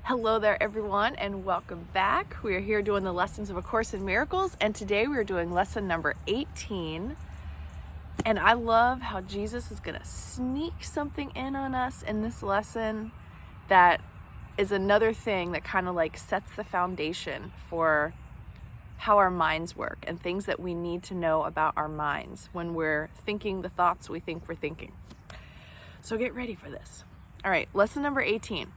Hello there, everyone, and welcome back. We are here doing the lessons of A Course in Miracles, and today we are doing lesson number 18. And I love how Jesus is going to sneak something in on us in this lesson that is another thing that kind of like sets the foundation for how our minds work and things that we need to know about our minds when we're thinking the thoughts we think we're thinking. So get ready for this. All right, lesson number 18.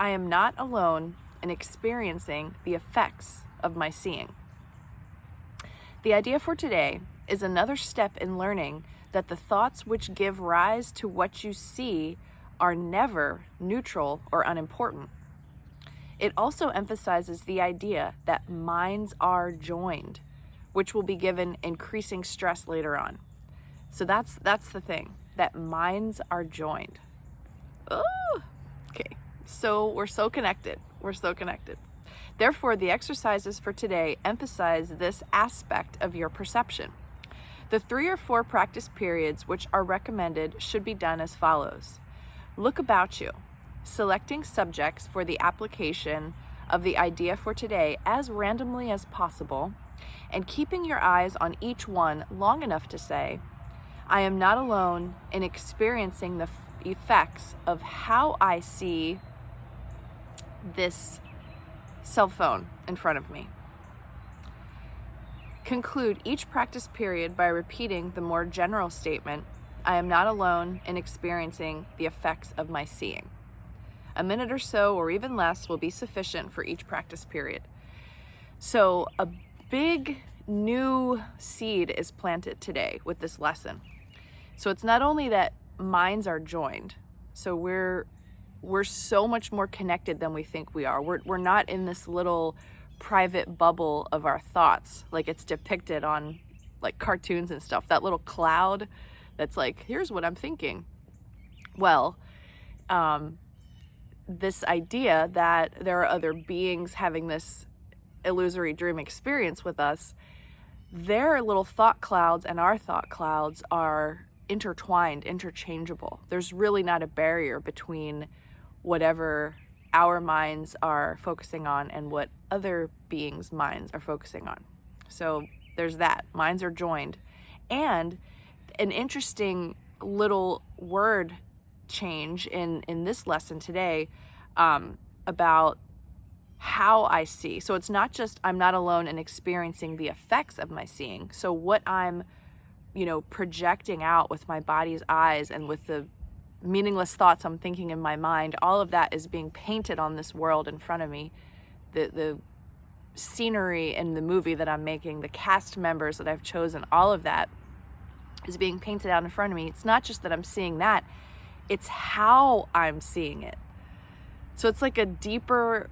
I am not alone in experiencing the effects of my seeing. The idea for today is another step in learning that the thoughts which give rise to what you see are never neutral or unimportant. It also emphasizes the idea that minds are joined, which will be given increasing stress later on. So that's the thing, that minds are joined. Oh, okay. So we're so connected. Therefore, the exercises for today emphasize this aspect of your perception. The 3 or 4 practice periods which are recommended should be done as follows. Look about you, selecting subjects for the application of the idea for today as randomly as possible, and keeping your eyes on each one long enough to say, I am not alone in experiencing the effects of how I see this cell phone in front of me. Conclude each practice period by repeating the more general statement, I am not alone in experiencing the effects of my seeing. A minute or so, or even less, will be sufficient for each practice period. So a big new seed is planted today with this lesson. So it's not only that minds are joined, so we're so much more connected than we think we are. We're not in this little private bubble of our thoughts like it's depicted on like cartoons and stuff. That little cloud that's like, here's what I'm thinking. Well, this idea that there are other beings having this illusory dream experience with us, their little thought clouds and our thought clouds are intertwined, interchangeable. There's really not a barrier between whatever our minds are focusing on and what other beings' minds are focusing on. So there's that. Minds are joined. And an interesting little word change in this lesson today about how I see. So it's not just I'm not alone in experiencing the effects of my seeing. So what I'm, projecting out with my body's eyes and with the meaningless thoughts I'm thinking in my mind, all of that is being painted on this world in front of me. The scenery in the movie that I'm making, the cast members that I've chosen, all of that is being painted out in front of me. It's not just that I'm seeing that, it's how I'm seeing it. So it's like another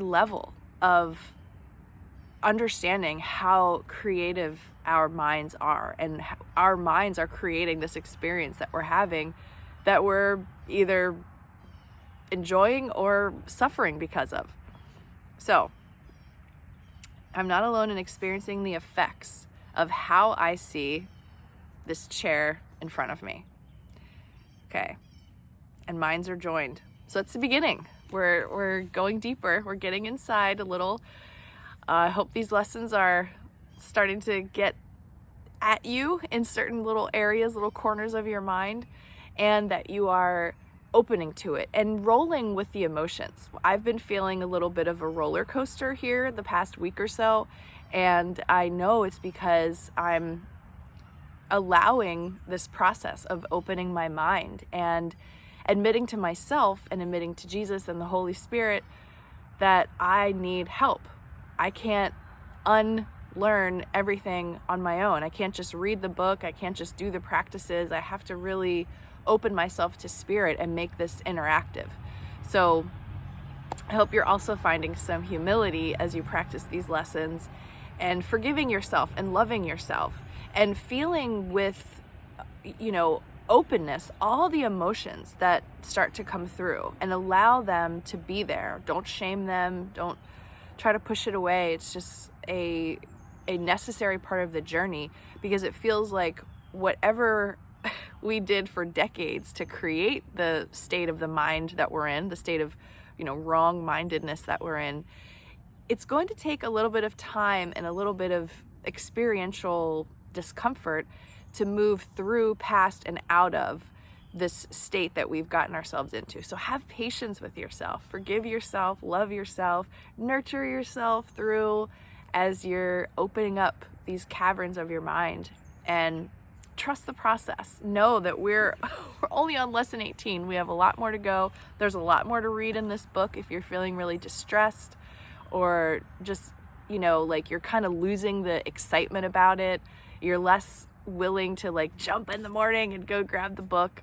level of understanding how creative our minds are, and how our minds are creating this experience that we're having that we're either enjoying or suffering because of. So I'm not alone in experiencing the effects of how I see this chair in front of me. Okay. And minds are joined. So that's the beginning. We're going deeper. We're getting inside a little. I hope these lessons are starting to get at you in certain little areas, little corners of your mind, and that you are opening to it and rolling with the emotions. I've been feeling a little bit of a roller coaster here the past week or so, and I know it's because I'm allowing this process of opening my mind and admitting to myself and admitting to Jesus and the Holy Spirit that I need help. I can't unlearn everything on my own. I can't just read the book. I can't just do the practices. I have to really open myself to spirit and make this interactive. So I hope you're also finding some humility as you practice these lessons and forgiving yourself and loving yourself and feeling with, openness, all the emotions that start to come through, and allow them to be there. Don't shame them. Don't try to push it away. It's just a necessary part of the journey, because it feels like whatever we did for decades to create the state of the mind that we're in, the state of wrong-mindedness that we're in. It's going to take a little bit of time and a little bit of experiential discomfort to move through, past, and out of this state that we've gotten ourselves into. So have patience with yourself, forgive yourself, love yourself, nurture yourself through as you're opening up these caverns of your mind, and trust the process. Know that we're only on lesson 18. We have a lot more to go. There's a lot more to read in this book if you're feeling really distressed, or just, like you're kind of losing the excitement about it. You're less willing to like jump in the morning and go grab the book.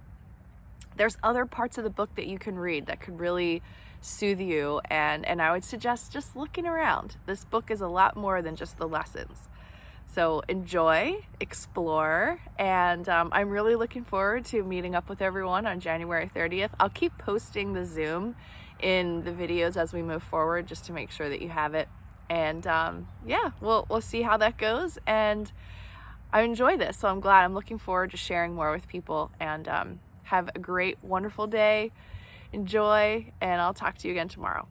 There's other parts of the book that you can read that could really soothe you, and I would suggest just looking around. This book is a lot more than just the lessons. So enjoy, explore, and I'm really looking forward to meeting up with everyone on January 30th. I'll keep posting the Zoom in the videos as we move forward, just to make sure that you have it. And yeah, we'll see how that goes. And I enjoy this, so I'm glad. I'm looking forward to sharing more with people, and have a great, wonderful day. Enjoy, and I'll talk to you again tomorrow.